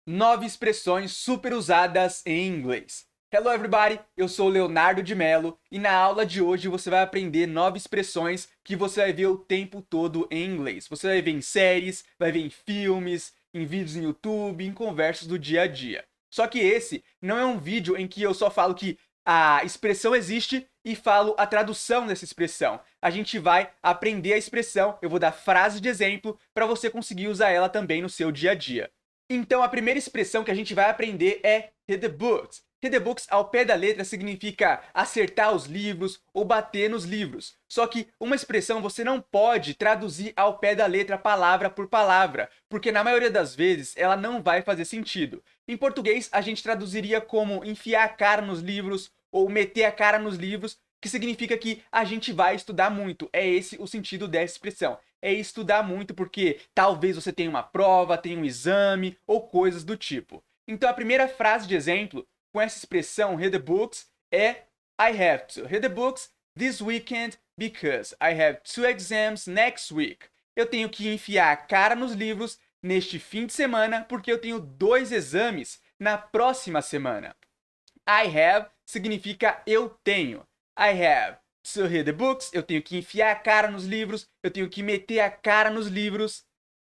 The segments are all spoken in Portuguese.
9 expressões super usadas em inglês. Hello everybody, eu sou o Leonardo de Mello e na aula de hoje você vai aprender 9 expressões que você vai ver o tempo todo em inglês. Você vai ver em séries, vai ver em filmes, em vídeos no YouTube, em conversas do dia a dia. Só que esse não é um vídeo em que eu só falo que a expressão existe e falo a tradução dessa expressão. A gente vai aprender a expressão, eu vou dar frases de exemplo para você conseguir usar ela também no seu dia a dia. Então, a primeira expressão que a gente vai aprender é read the books. Read the books, ao pé da letra, significa acertar os livros ou bater nos livros. Só que uma expressão você não pode traduzir ao pé da letra, palavra por palavra, porque na maioria das vezes ela não vai fazer sentido. Em português, a gente traduziria como enfiar a cara nos livros ou meter a cara nos livros, que significa que a gente vai estudar muito. É esse o sentido dessa expressão. É estudar muito porque talvez você tenha uma prova, tenha um exame ou coisas do tipo. Então a primeira frase de exemplo com essa expressão read the books é I have to read the books this weekend because I have 2 exams next week. Eu tenho que enfiar a cara nos livros neste fim de semana porque eu tenho 2 exames na próxima semana. I have significa eu tenho. I have to read the books, eu tenho que enfiar a cara nos livros, eu tenho que meter a cara nos livros.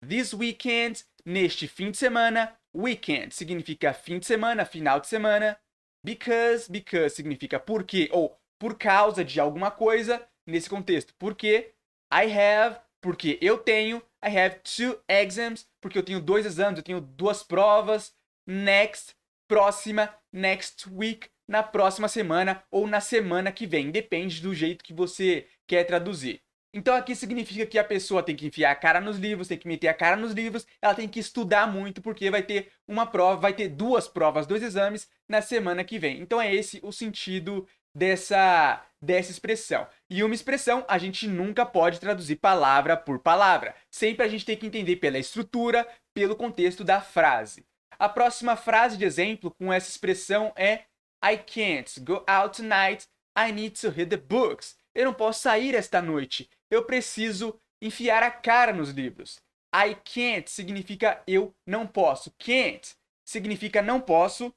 This weekend, neste fim de semana. Weekend significa fim de semana, final de semana. Because significa porque ou por causa de alguma coisa. Nesse contexto, porque. I have, porque eu tenho. I have 2 exams, porque eu tenho 2 exames, eu tenho 2 provas. Next, próxima. Next week, na próxima semana ou na semana que vem. Depende do jeito que você quer traduzir. Então aqui significa que a pessoa tem que enfiar a cara nos livros, tem que meter a cara nos livros, ela tem que estudar muito porque vai ter uma prova, vai ter 2 provas, 2 exames na semana que vem. Então é esse o sentido dessa expressão. E uma expressão a gente nunca pode traduzir palavra por palavra. Sempre a gente tem que entender pela estrutura, pelo contexto da frase. A próxima frase de exemplo com essa expressão é I can't go out tonight, I need to read the books. Eu não posso sair esta noite, eu preciso enfiar a cara nos livros. I can't significa eu não posso. Can't significa não posso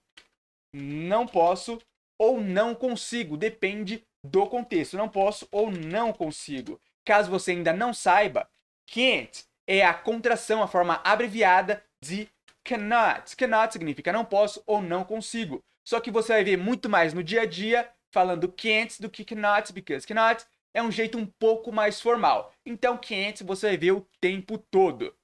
ou não consigo, depende do contexto. Não posso ou não consigo. Caso você ainda não saiba, can't é a contração, a forma abreviada de cannot. Cannot significa não posso ou não consigo. Só que você vai ver muito mais no dia a dia falando can't do que cannot, because cannot é um jeito um pouco mais formal. Então can't você vai ver o tempo todo.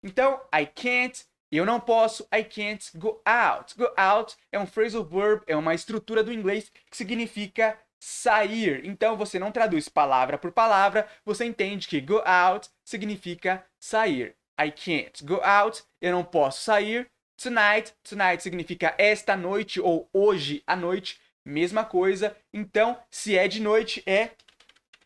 Então, I can't, eu não posso, I can't go out. Go out é um phrasal verb, é uma estrutura do inglês que significa sair. Então você não traduz palavra por palavra, você entende que go out significa sair. I can't go out, eu não posso sair. Tonight significa esta noite ou hoje à noite, mesma coisa. Então, se é de noite, é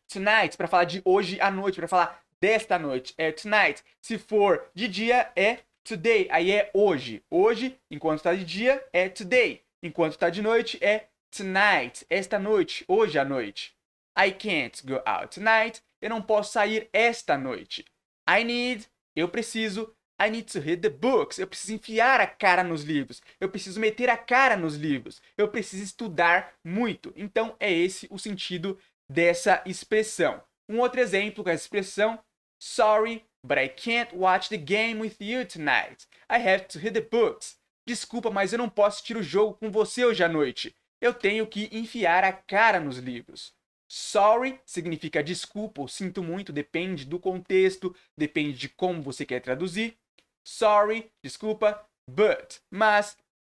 tonight, para falar de hoje à noite, para falar desta noite, é tonight. Se for de dia, é today, aí é hoje. Hoje, enquanto está de dia, é today. Enquanto está de noite, é tonight, esta noite, hoje à noite. I can't go out tonight, eu não posso sair esta noite. I need, eu preciso. I need to read the books. Eu preciso enfiar a cara nos livros. Eu preciso meter a cara nos livros. Eu preciso estudar muito. Então, é esse o sentido dessa expressão. Um outro exemplo com essa expressão: Sorry, but I can't watch the game with you tonight. I have to read the books. Desculpa, mas eu não posso assistir o jogo com você hoje à noite. Eu tenho que enfiar a cara nos livros. Sorry significa desculpa ou sinto muito, depende do contexto, depende de como você quer traduzir. Sorry, desculpa, but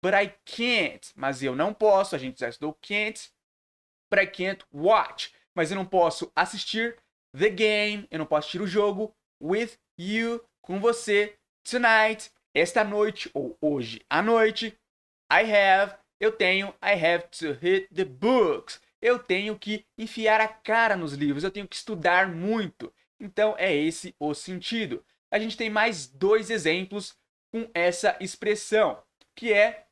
I can't, mas eu não posso, a gente já estudou can't, but I can't watch, mas eu não posso assistir the game, eu não posso assistir o jogo with you, com você, tonight, esta noite ou hoje à noite. Eu tenho, I have to read the books. Eu tenho que enfiar a cara nos livros, eu tenho que estudar muito. Então é esse o sentido. A gente tem mais 2 exemplos com essa expressão, que é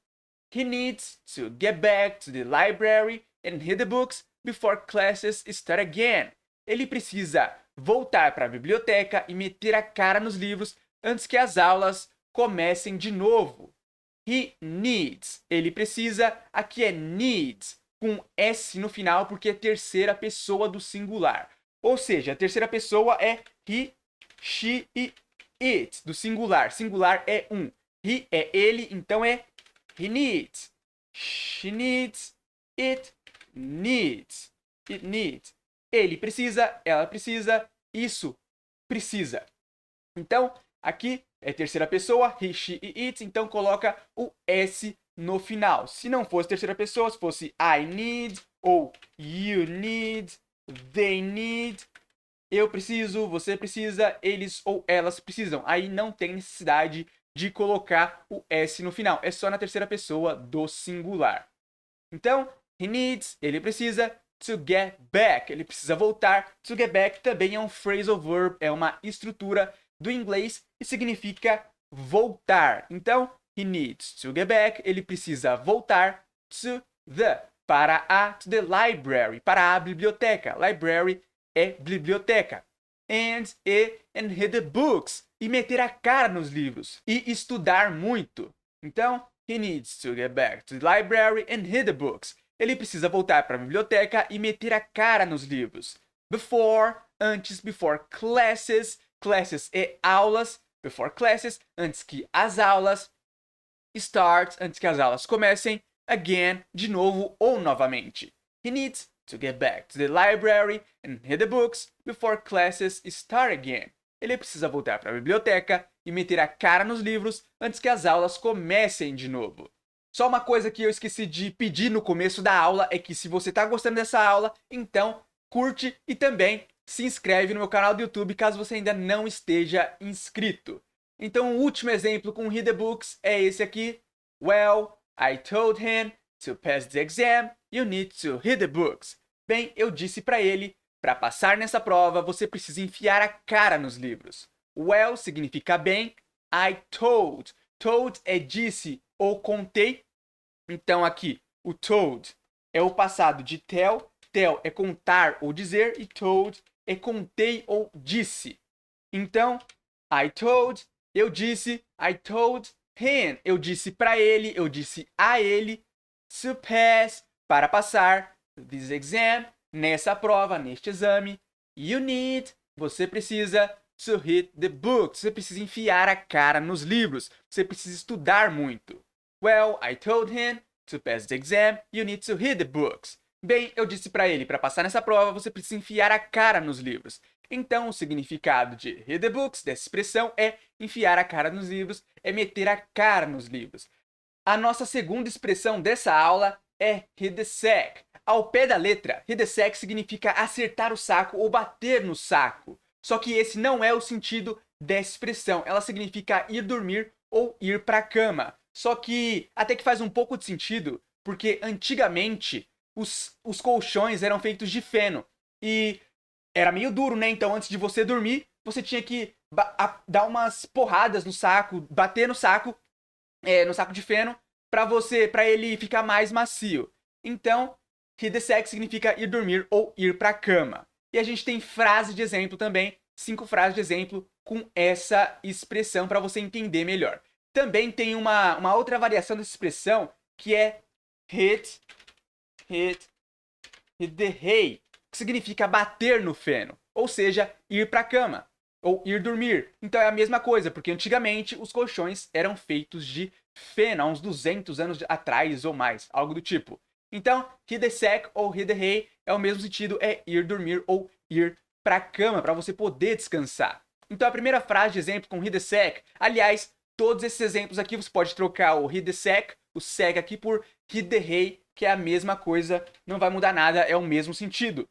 He needs to get back to the library and read the books before classes start again. Ele precisa voltar para a biblioteca e meter a cara nos livros antes que as aulas comecem de novo. He needs. Ele precisa. Aqui é needs, com S no final, porque é terceira pessoa do singular. Ou seja, a terceira pessoa é he, she e it, do singular. Singular é um. He é ele, então é he needs. She needs. It needs. It needs. Ele precisa, ela precisa, isso precisa. Então, aqui é terceira pessoa, he, she e it, então coloca o S no final. Se não fosse terceira pessoa, se fosse I need, ou you need, they need, eu preciso, você precisa, eles ou elas precisam. Aí não tem necessidade de colocar o S no final. É só na terceira pessoa do singular. Então, he needs, ele precisa, to get back, ele precisa voltar. To get back também é um phrasal verb, é uma estrutura do inglês e significa voltar. Então, he needs to get back, ele precisa voltar to the library, para a biblioteca. Library é biblioteca. And read the books, e meter a cara nos livros e estudar muito. Então, he needs to get back to the library and read the books. Ele precisa voltar para a biblioteca e meter a cara nos livros. Before, antes, before classes. Classes é aulas. Before classes, antes que as aulas. Start, antes que as aulas comecem. Again, de novo ou novamente. He needs to get back to the library and read the books before classes start again. Ele precisa voltar para a biblioteca e meter a cara nos livros antes que as aulas comecem de novo. Só uma coisa que eu esqueci de pedir no começo da aula é que se você está gostando dessa aula, então curte e também se inscreve no meu canal do YouTube caso você ainda não esteja inscrito. Então o último exemplo com read the books é esse aqui. Well, I told him to pass the exam, you need to read the books. Bem, eu disse para ele, para passar nessa prova, você precisa enfiar a cara nos livros. Well significa bem. I told. Told é disse ou contei. Então aqui, o told é o passado de tell. Tell é contar ou dizer. E told é contei ou disse. Então, I told, eu disse. I told him, eu disse para ele, eu disse a ele. To pass, para passar. This exam, nessa prova, neste exame. You need, você precisa. To read the books, você precisa enfiar a cara nos livros. Você precisa estudar muito. Well, I told him to pass the exam, you need to read the books. Bem, eu disse para ele, para passar nessa prova, você precisa enfiar a cara nos livros. Então, o significado de read the books, dessa expressão, é enfiar a cara nos livros, é meter a cara nos livros. A nossa segunda expressão dessa aula é hit the sack. Ao pé da letra, hit the sack significa acertar o saco ou bater no saco. Só que esse não é o sentido dessa expressão. Ela significa ir dormir ou ir para a cama. Só que até que faz um pouco de sentido, porque antigamente os colchões eram feitos de feno. E era meio duro, né? Então antes de você dormir, você tinha que dar umas porradas no saco, bater no saco de feno, para ele ficar mais macio. Então, hit the sack significa ir dormir ou ir para a cama. E a gente tem frase de exemplo também, 5 frases de exemplo com essa expressão para você entender melhor. Também tem uma outra variação dessa expressão que é hit the hay, que significa bater no feno, ou seja, ir para a cama ou ir dormir. Então é a mesma coisa, porque antigamente os colchões eram feitos de feno, há uns 200 anos atrás ou mais, algo do tipo. Então, hit the sack ou hit the hay é o mesmo sentido, é ir dormir ou ir para a cama, para você poder descansar. Então, a primeira frase de exemplo com hit the sack, aliás, todos esses exemplos aqui você pode trocar o hit the sack, o sack aqui, por hit the hay, que é a mesma coisa, não vai mudar nada, é o mesmo sentido.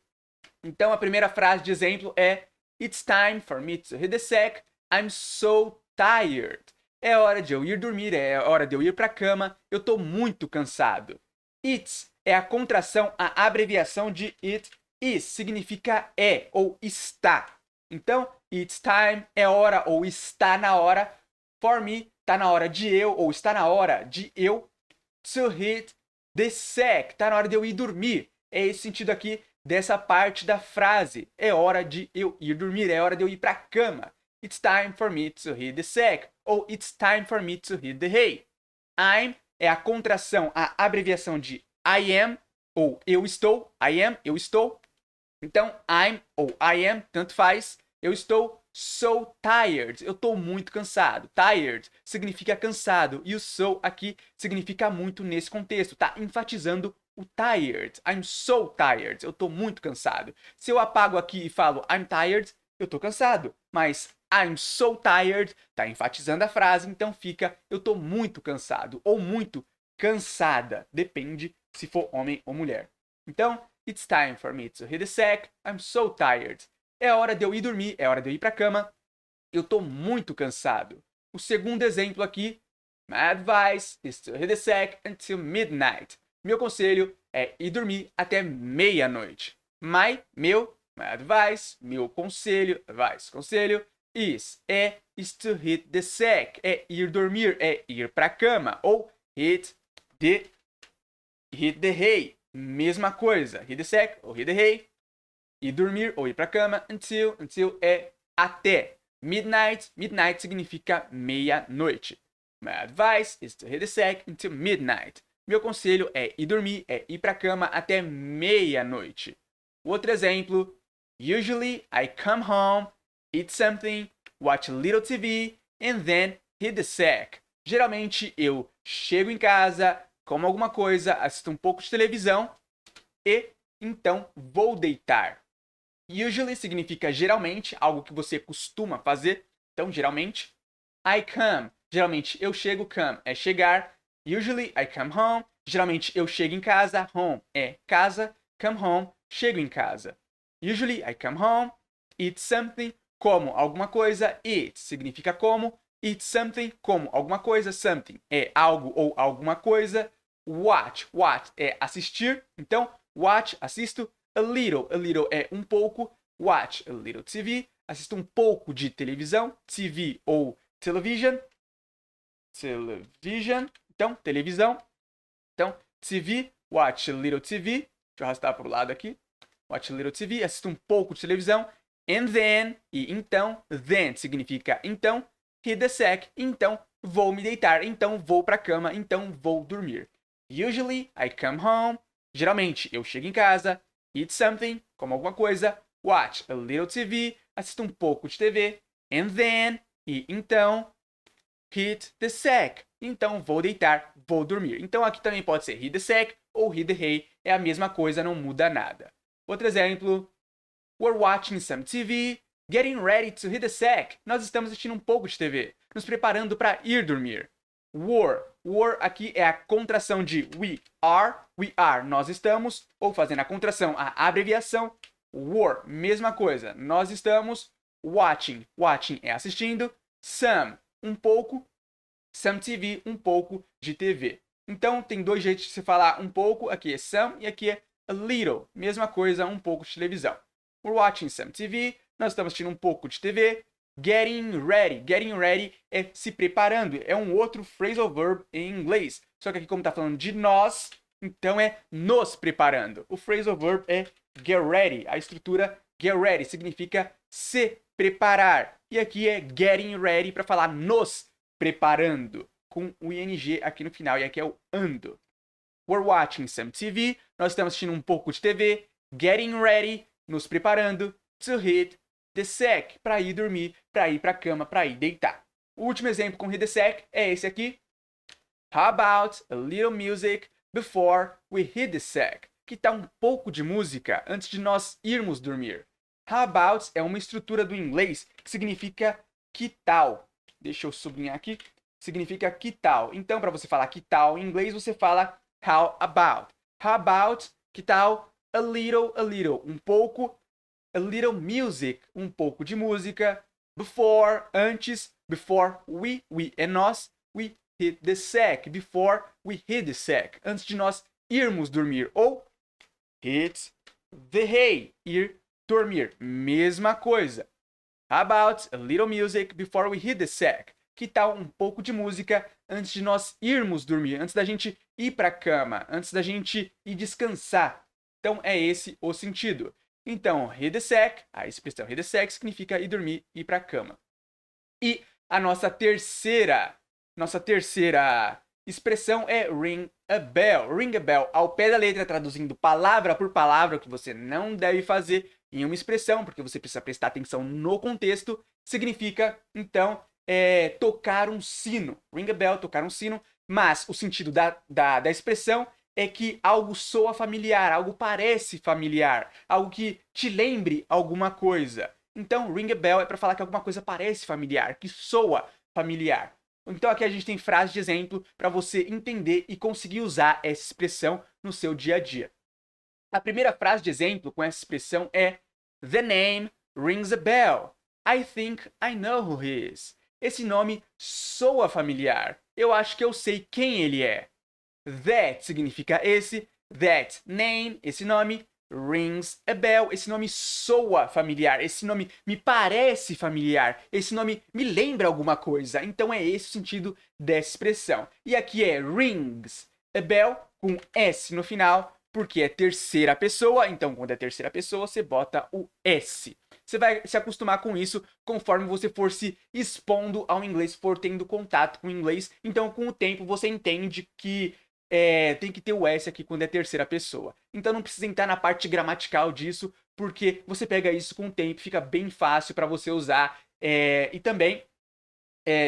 Então, a primeira frase de exemplo é It's time for me to hit the sack, I'm so tired. É hora de eu ir dormir, é hora de eu ir para a cama, eu tô muito cansado. It's é a contração, a abreviação de it is, significa é ou está. Então, it's time é hora ou está na hora. For me, tá na hora de eu ou está na hora de eu. To hit the sack, tá na hora de eu ir dormir. É esse sentido aqui dessa parte da frase. É hora de eu ir dormir, é hora de eu ir para a cama. It's time for me to hit the sack. Ou it's time for me to hit the hay. I'm é a contração, a abreviação de I am, ou eu estou. I am, eu estou. Então, I'm ou I am, tanto faz. Eu estou so tired. Eu estou muito cansado. Tired significa cansado. E o so aqui significa muito nesse contexto. Tá enfatizando o tired. I'm so tired. Eu estou muito cansado. Se eu apago aqui e falo I'm tired, eu estou cansado. Mas I'm so tired tá enfatizando a frase, então fica eu estou muito cansado ou muito cansada. Depende se for homem ou mulher. Então, it's time for me to hit the sack. I'm so tired. É hora de eu ir dormir, é hora de eu ir pra cama. Eu tô muito cansado. O segundo exemplo aqui, my advice is to hit the sack until midnight. Meu conselho é ir dormir até meia-noite. My advice, meu conselho, advice, conselho, is to hit the sack, é ir dormir, é ir pra cama. Ou hit the hay. Mesma coisa, hit the sack ou hit the hay, ir dormir ou ir pra cama, until é até. Midnight significa meia-noite. My advice is to hit the sack until midnight. Meu conselho é ir dormir, é ir pra cama até meia-noite. Outro exemplo, usually I come home, eat something, watch a little TV, and then hit the sack. Geralmente eu chego em casa, como alguma coisa, assisto um pouco de televisão e então vou deitar. Usually significa geralmente, algo que você costuma fazer. Então, geralmente, I come. Geralmente eu chego, come é chegar. Usually I come home. Geralmente eu chego em casa, home é casa, come home, chego em casa. Usually I come home, eat something, como alguma coisa, eat significa como, eat something, como alguma coisa, something é algo ou alguma coisa. Watch é assistir, então watch, assisto. A little é um pouco. Watch a little TV, assisto um pouco de televisão. TV ou television. Então, televisão. Então, TV, watch a little TV. Deixa eu arrastar para o lado aqui. Watch a little TV, assisto um pouco de televisão. And then, e então, then significa então. Hit the sack, então vou me deitar, então vou para a cama, então vou dormir. Usually, I come home. Geralmente, eu chego em casa. Eat something, como alguma coisa. Watch a little TV, assisto um pouco de TV. And then, e então, hit the sack. Então, vou deitar, vou dormir. Então, aqui também pode ser hit the sack ou hit the hay. É a mesma coisa, não muda nada. Outro exemplo. We're watching some TV, getting ready to hit the sack. Nós estamos assistindo um pouco de TV, nos preparando para ir dormir. Were aqui é a contração de we are, nós estamos, ou fazendo a contração, a abreviação, were, mesma coisa, nós estamos, watching é assistindo, some, um pouco, some TV, um pouco de TV. Então, tem dois jeitos de se falar um pouco, aqui é some e aqui é a little, mesma coisa, um pouco de televisão. We're watching some TV, nós estamos assistindo um pouco de TV. Getting ready é se preparando, é um outro phrasal verb em inglês. Só que aqui como está falando de nós, então é nos preparando. O phrasal verb é get ready, a estrutura get ready significa se preparar. E aqui é getting ready para falar nos preparando, com o ing aqui no final, e aqui é o ando. We're watching some TV, nós estamos assistindo um pouco de TV. Getting ready, nos preparando to hit the sack, para ir dormir, para ir para a cama, para ir deitar. O último exemplo com hit the sack é esse aqui. How about a little music before we hit the sack? Que tal um pouco de música antes de nós irmos dormir? How about é uma estrutura do inglês que significa que tal. Deixa eu sublinhar aqui. Significa que tal. Então, para você falar que tal em inglês, você fala how about. How about, que tal? A little, um pouco. A little music, um pouco de música. Before, antes. Before we é nós. We hit the sack. Before we hit the sack. Antes de nós irmos dormir. Ou hit the hay. Ir dormir. Mesma coisa. How about a little music before we hit the sack? Que tal um pouco de música antes de nós irmos dormir? Antes da gente ir para a cama. Antes da gente ir descansar. Então, é esse o sentido. Então, hit the sack, a expressão hit the sack significa ir dormir, ir para a cama. E a nossa terceira expressão é ring a bell. Ring a bell, ao pé da letra, traduzindo palavra por palavra, o que você não deve fazer em uma expressão, porque você precisa prestar atenção no contexto, significa, então, tocar um sino. Ring a bell, tocar um sino, mas o sentido da expressão é que algo soa familiar, algo parece familiar, algo que te lembre alguma coisa. Então, ring a bell é para falar que alguma coisa parece familiar, que soa familiar. Então aqui a gente tem frases de exemplo para você entender e conseguir usar essa expressão no seu dia a dia. A primeira frase de exemplo com essa expressão é The name rings a bell. I think I know who he is. Esse nome soa familiar. Eu acho que eu sei quem ele é. That significa esse. That name, esse nome. Rings a bell. Esse nome soa familiar. Esse nome me parece familiar. Esse nome me lembra alguma coisa. Então é esse o sentido dessa expressão. E aqui é rings a bell com S no final, porque é terceira pessoa. Então quando é terceira pessoa, você bota o S. Você vai se acostumar com isso conforme você for se expondo ao inglês, for tendo contato com o inglês. Então com o tempo você entende que tem que ter o S aqui quando é terceira pessoa. Então não precisa entrar na parte gramatical disso, porque você pega isso com o tempo, fica bem fácil para você usar e também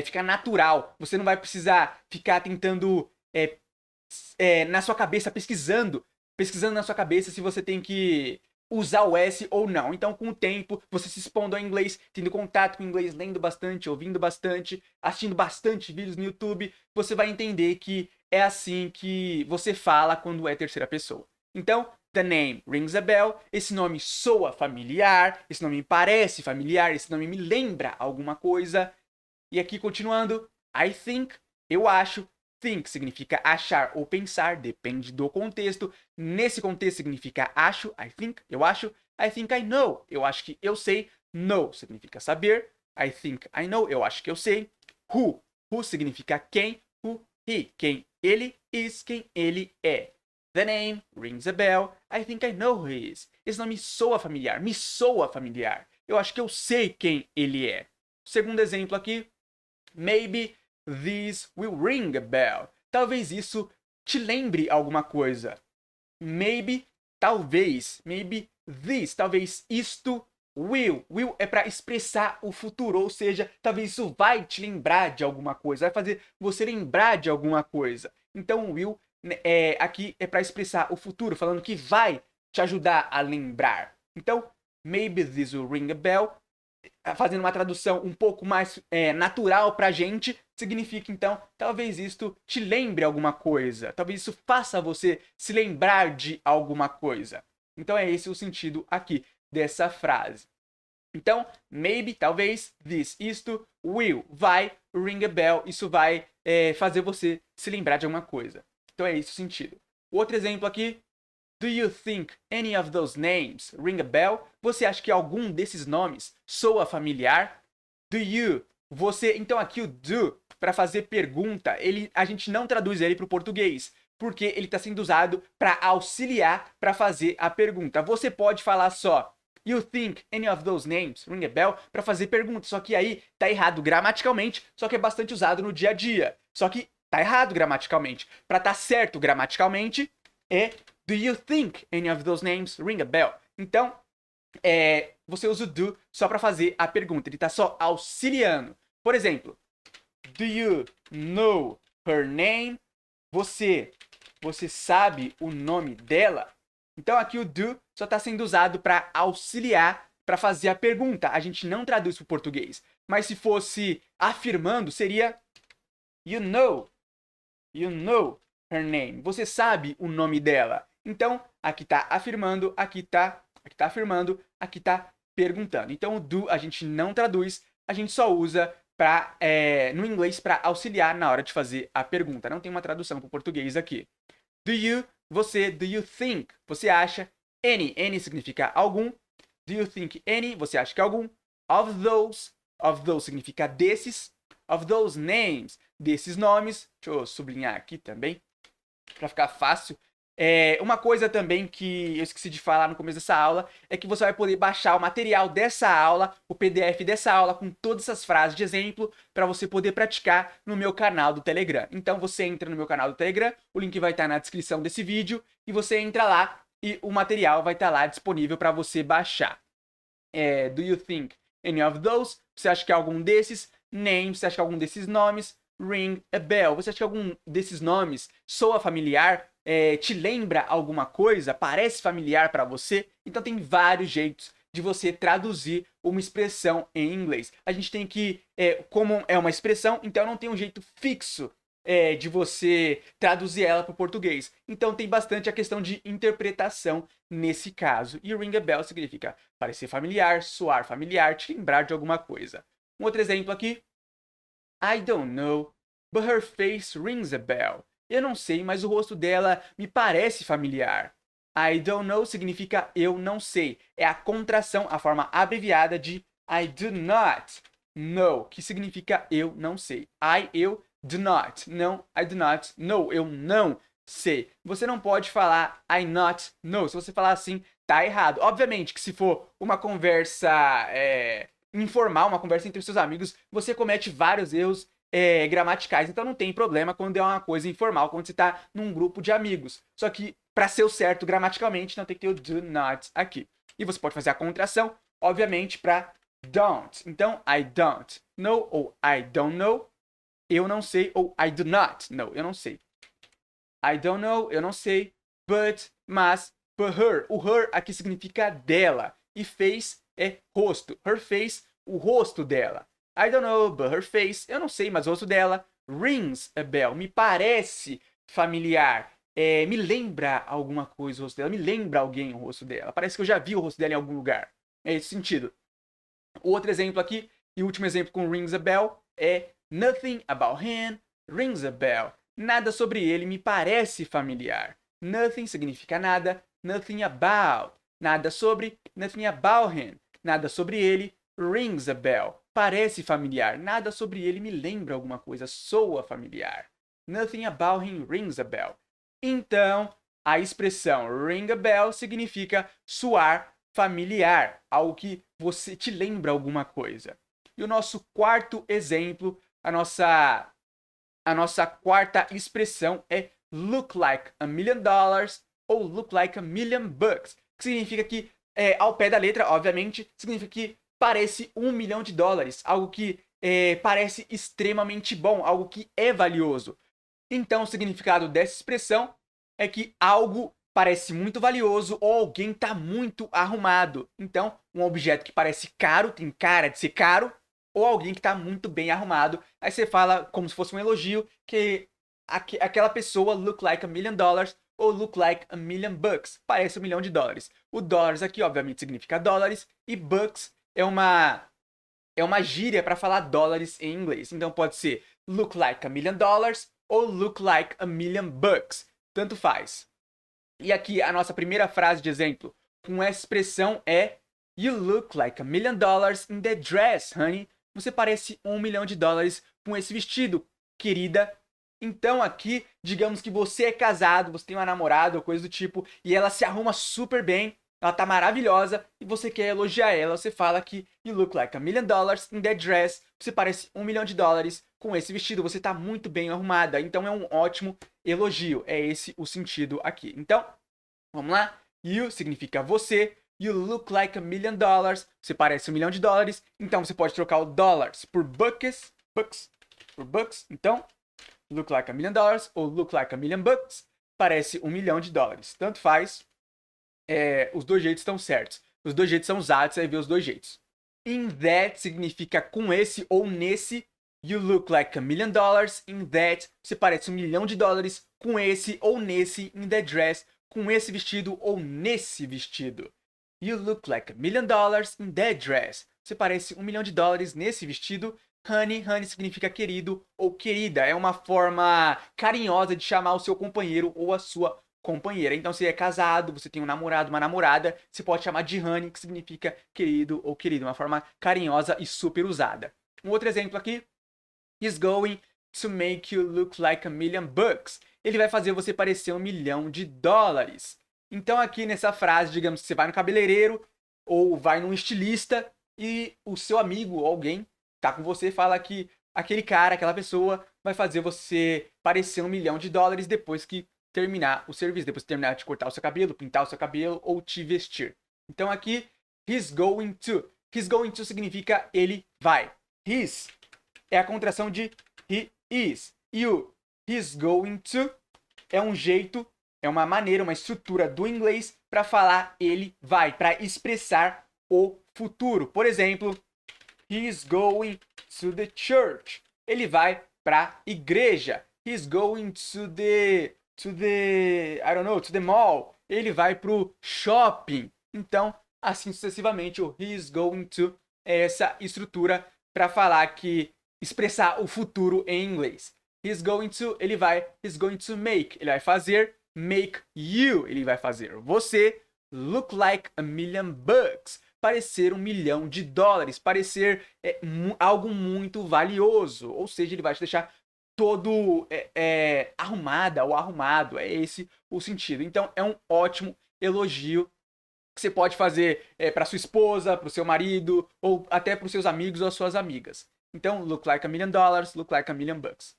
fica natural. Você não vai precisar ficar tentando na sua cabeça, pesquisando na sua cabeça se você tem que usar o S ou não. Então, com o tempo, você se expondo ao inglês, tendo contato com o inglês, lendo bastante, ouvindo bastante, assistindo bastante vídeos no YouTube, você vai entender que é assim que você fala quando é terceira pessoa. Então, the name rings a bell. Esse nome soa familiar, esse nome me parece familiar, esse nome me lembra alguma coisa. E aqui, continuando, I think, eu acho. Think significa achar ou pensar, depende do contexto. Nesse contexto significa acho, I think, eu acho. I think I know, eu acho que eu sei. Know significa saber. I think I know, eu acho que eu sei. Who significa quem. Who, he, quem ele is, quem ele é. The name rings a bell. I think I know who he is. Esse nome soa familiar, me soa familiar. Eu acho que eu sei quem ele é. Segundo exemplo aqui, maybe this will ring a bell. Talvez isso te lembre alguma coisa. Maybe, talvez. Maybe this, talvez isto. Will é para expressar o futuro, ou seja, talvez isso vai te lembrar de alguma coisa, vai fazer você lembrar de alguma coisa. Então, will aqui é para expressar o futuro, falando que vai te ajudar a lembrar. Então, maybe this will ring a bell, fazendo uma tradução um pouco mais natural pra gente, significa então, talvez isto te lembre alguma coisa, talvez isso faça você se lembrar de alguma coisa. Então é esse o sentido aqui dessa frase. Então, maybe, talvez, this, isto, will, vai, ring a bell, isso vai fazer você se lembrar de alguma coisa. Então é esse o sentido. Outro exemplo aqui, do you think any of those names ring a bell? Você acha que algum desses nomes soa familiar? Do you, você, então aqui o do, para fazer pergunta, a gente não traduz ele para o português, porque ele está sendo usado para auxiliar para fazer a pergunta. Você pode falar só, you think any of those names ring a bell? Para fazer pergunta, só que aí tá errado gramaticalmente, só que é bastante usado no dia a dia. Só que tá errado gramaticalmente. Para estar certo gramaticalmente, do you think any of those names ring a bell? Então, você usa o do só para fazer a pergunta. Ele está só auxiliando. Por exemplo, do you know her name? Você sabe o nome dela? Então aqui o do só está sendo usado para auxiliar, para fazer a pergunta. A gente não traduz para o português. Mas se fosse afirmando, seria you know her name. Você sabe o nome dela. Então, aqui está afirmando, aqui está afirmando, aqui está perguntando. Então, o do a gente não traduz, a gente só usa no inglês para auxiliar na hora de fazer a pergunta. Não tem uma tradução para o português aqui. Do you think, você acha. Any significa algum. Do you think any, você acha que algum. Of those significa desses. Of those names, desses nomes. Deixa eu sublinhar aqui também, para ficar fácil. Uma coisa também que eu esqueci de falar no começo dessa aula é que você vai poder baixar o material dessa aula, o PDF dessa aula, com todas essas frases de exemplo, para você poder praticar no meu canal do Telegram. Então você entra no meu canal do Telegram, o link vai estar na descrição desse vídeo, e você entra lá e o material vai estar lá disponível para você baixar. Do you think any of those? Você acha que é algum desses? Name, você acha que é algum desses nomes? Ring a bell. Você acha que algum desses nomes soa familiar? Te lembra alguma coisa? Parece familiar para você? Então tem vários jeitos de você traduzir uma expressão em inglês. A gente tem que, como é uma expressão, então não tem um jeito fixo de você traduzir ela para o português. Então tem bastante a questão de interpretação nesse caso. E ring a bell significa parecer familiar, soar familiar, te lembrar de alguma coisa. Um outro exemplo aqui. I don't know, but her face rings a bell. Eu não sei, mas o rosto dela me parece familiar. I don't know significa eu não sei. É a contração, a forma abreviada de I do not know, que significa eu não sei. Eu, do not. Não, I do not know. Eu não sei. Você não pode falar I not know. Se você falar assim, tá errado. Obviamente que se for uma conversa informal, uma conversa entre seus amigos, você comete vários erros gramaticais. Então não tem problema quando é uma coisa informal, quando você está num grupo de amigos. Só que para ser o certo gramaticalmente, não tem que ter o do not aqui. E você pode fazer a contração, obviamente, para don't. Então, I don't know ou I don't know, eu não sei, ou I do not know, eu não sei. I don't know, eu não sei, but, mas, but her. O her aqui significa dela. E face é rosto. Her face, o rosto dela. I don't know, but her face, eu não sei, mas o rosto dela rings a bell. Me parece familiar. Me lembra alguma coisa o rosto dela. Me lembra alguém o rosto dela. Parece que eu já vi o rosto dela em algum lugar. É esse sentido. O outro exemplo aqui, e o último exemplo com rings a bell, é nothing about him rings a bell. Nada sobre ele me parece familiar. Nothing significa nada. Nothing about. Nada sobre. Nothing about him. Nada sobre ele. Rings a bell. Parece familiar. Nada sobre ele me lembra alguma coisa. Soa familiar. Nothing about him rings a bell. Então, a expressão ring a bell significa soar familiar. Algo que você te lembra alguma coisa. E o nosso quarto exemplo, a nossa quarta expressão é look like $1 million ou look like $1 million, que significa que, ao pé da letra, obviamente, significa que parece $1 milhão, algo que parece extremamente bom, algo que é valioso. Então, o significado dessa expressão é que algo parece muito valioso ou alguém está muito arrumado. Então, um objeto que parece caro, tem cara de ser caro, ou alguém que está muito bem arrumado. Aí você fala como se fosse um elogio que aquela pessoa look like $1 million ou look like $1 million bucks. Parece $1 milhão. O dólares aqui, obviamente, significa dólares e bucks é uma gíria para falar dólares em inglês. Então pode ser look like $1 million ou look like $1 million bucks. Tanto faz. E aqui a nossa primeira frase de exemplo com essa expressão é You look like $1 million in that dress, honey. Você parece $1 milhão com esse vestido, querida. Então aqui, digamos que você é casado, você tem uma namorada ou coisa do tipo, e ela se arruma super bem, ela tá maravilhosa, e você quer elogiar ela, você fala que You look like $1 million in that dress. Você parece $1 milhão com esse vestido, você tá muito bem arrumada. Então é um ótimo elogio, é esse o sentido aqui. Então, vamos lá? You significa você. You look like $1 million. Você parece $1 milhão. Então você pode trocar o dollars por bucks. Então, look like $1 million ou look like $1 million bucks. Parece $1 milhão. Tanto faz. Os dois jeitos estão certos. Os dois jeitos são usados, você vai ver os dois jeitos. In that significa com esse ou nesse. You look like $1 million in that. Você parece $1 milhão com esse ou nesse. In that dress. Com esse vestido ou nesse vestido. You look like $1 million in that dress. Você parece $1 milhão nesse vestido. Honey, honey significa querido ou querida. É uma forma carinhosa de chamar o seu companheiro ou a sua companheira. Então, se é casado, você tem um namorado, uma namorada, você pode chamar de honey, que significa querido ou querida. Uma forma carinhosa e super usada. Um outro exemplo aqui. He's going to make you look like $1,000,000. Ele vai fazer você parecer $1,000,000. Então aqui nessa frase, digamos que você vai no cabeleireiro ou vai num estilista e o seu amigo ou alguém tá com você e fala que aquele cara, aquela pessoa vai fazer você parecer $1,000,000 depois que terminar o serviço, depois que terminar de cortar o seu cabelo, pintar o seu cabelo ou te vestir. Então aqui, he's going to. He's going to significa ele vai. His é a contração de he is. E o he's going to é um jeito, é uma maneira, uma estrutura do inglês para falar ele vai, para expressar o futuro. Por exemplo, he's going to the church. Ele vai para a igreja. He's going to the mall. Ele vai pro shopping. Então, assim sucessivamente, o he's going to é essa estrutura para falar que expressar o futuro em inglês. He's going to, ele vai, he's going to make, ele vai fazer, make you, ele vai fazer você look like $1,000,000, parecer $1,000,000, parecer algo muito valioso, ou seja, ele vai te deixar todo arrumada ou arrumado, é esse o sentido. Então é um ótimo elogio que você pode fazer para sua esposa, para o seu marido, ou até para os seus amigos ou suas amigas. Então, look like $1,000,000, look like $1,000,000.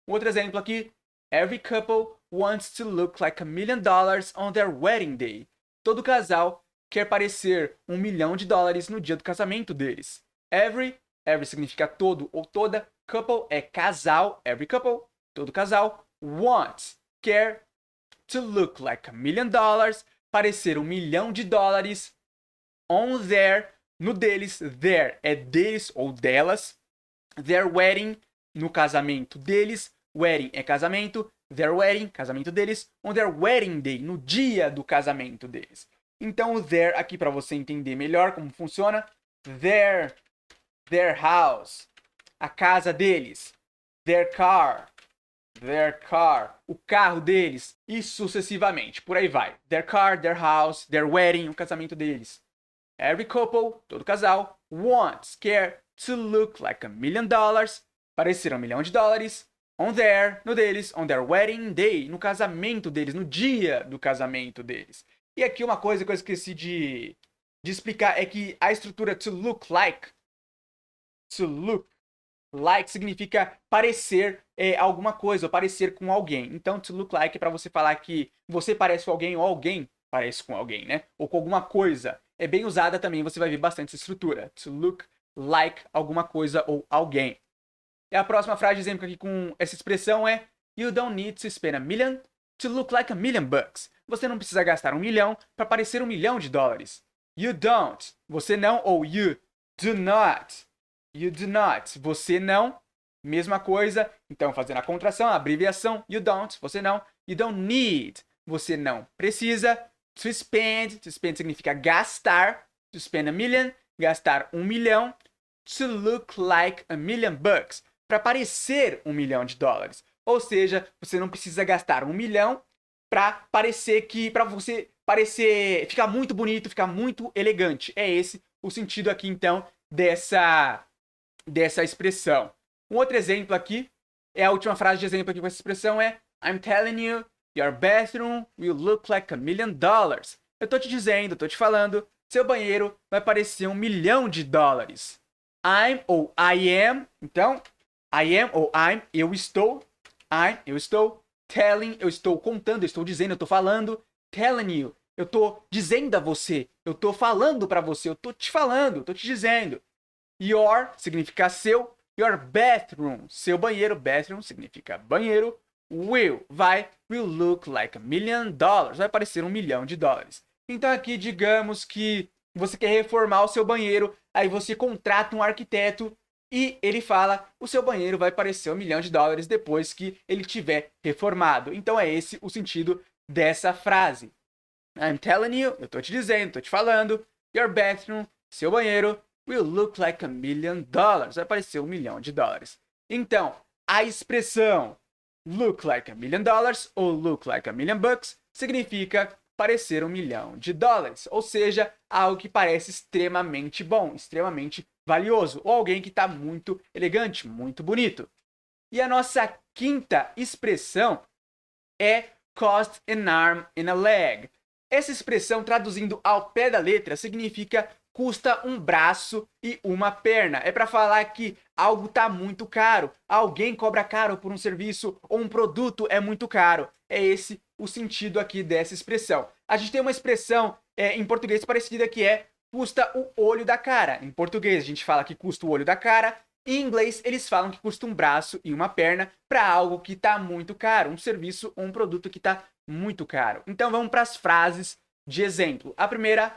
Outro exemplo aqui, every couple wants to look like $1,000,000 on their wedding day. Todo casal quer parecer $1,000,000 no dia do casamento deles. Every significa todo ou toda, couple é casal, every couple, todo casal, wants, quer to look like $1,000,000, parecer $1,000,000 on their, no deles, their é deles ou delas, their wedding, no casamento deles, wedding é casamento, their wedding, casamento deles, on their wedding day, no dia do casamento deles. Então o their aqui para você entender melhor como funciona, their house, a casa deles, their car, o carro deles, e sucessivamente, por aí vai. Their car, their house, their wedding, o casamento deles. Every couple, todo casal, wants, quer, to look like $1,000,000, parecer $1,000,000, on their, no deles, on their wedding day, no casamento deles, no dia do casamento deles. E aqui uma coisa que eu esqueci de explicar é que a estrutura to look like significa parecer alguma coisa, ou parecer com alguém. Então, to look like é para você falar que você parece com alguém ou alguém parece com alguém, né? Ou com alguma coisa. É bem usada também, você vai ver bastante essa estrutura. To look like alguma coisa ou alguém. E a próxima frase de exemplo aqui com essa expressão é You don't need to spend $1,000,000 to look like $1,000,000. Você não precisa gastar $1,000,000 para parecer $1,000,000. You don't. Você não. Ou you do not. You do not. Você não. Mesma coisa. Então, fazendo a contração, a abreviação. You don't. Você não. You don't need. Você não precisa. To spend. To spend significa gastar. To spend $1,000,000. Gastar $1,000,000. To look like $1,000,000. Para parecer $1,000,000. Ou seja, você não precisa gastar $1,000,000 para parecer que, para você parecer, ficar muito bonito, ficar muito elegante. É esse o sentido aqui, então, dessa expressão. Um outro exemplo aqui, a última frase de exemplo aqui com essa expressão é I'm telling you, your bathroom will look like $1,000,000. Eu tô te dizendo, tô te falando, seu banheiro vai parecer $1,000,000. I'm ou I am, então, I am ou I'm, eu estou, telling, eu estou contando, eu estou dizendo, eu estou falando, telling you, eu estou dizendo a você, eu estou falando para você, eu estou te falando, estou te dizendo. Your significa seu, your bathroom, seu banheiro, bathroom significa banheiro, will look like $1,000,000, vai parecer $1,000,000. Então aqui digamos que você quer reformar o seu banheiro, aí você contrata um arquiteto e ele fala, o seu banheiro vai parecer $1,000,000 depois que ele tiver reformado. Então é esse o sentido dessa frase. I'm telling you, eu tô te dizendo, tô te falando, your bathroom, seu banheiro, will look like $1,000,000, vai parecer $1,000,000. Então, a expressão look like $1,000,000 ou look like $1,000,000 significa parecer $1,000,000, ou seja, algo que parece extremamente bom, extremamente valioso, ou alguém que está muito elegante, muito bonito. E a nossa quinta expressão é cost an arm and a leg. Essa expressão, traduzindo ao pé da letra, significa custa um braço e uma perna. É para falar que algo está muito caro, alguém cobra caro por um serviço ou um produto é muito caro. É esse o sentido aqui dessa expressão. A gente tem uma expressão em português parecida que é custa o olho da cara. Em português a gente fala que custa o olho da cara. Em inglês, eles falam que custa um braço e uma perna para algo que está muito caro, um serviço ou um produto que está muito caro. Então vamos para as frases de exemplo. A primeira,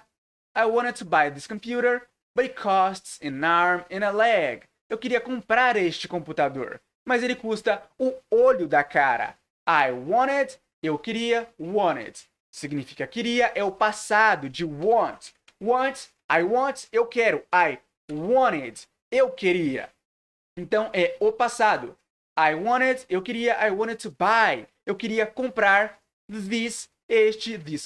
I wanted to buy this computer, but it costs an arm and a leg. Eu queria comprar este computador, mas ele custa o olho da cara. I wanted, eu queria, wanted. Significa queria, é o passado de want. Want, I want, eu quero. I wanted, eu queria. Então é o passado. I wanted, eu queria, I wanted to buy. Eu queria comprar this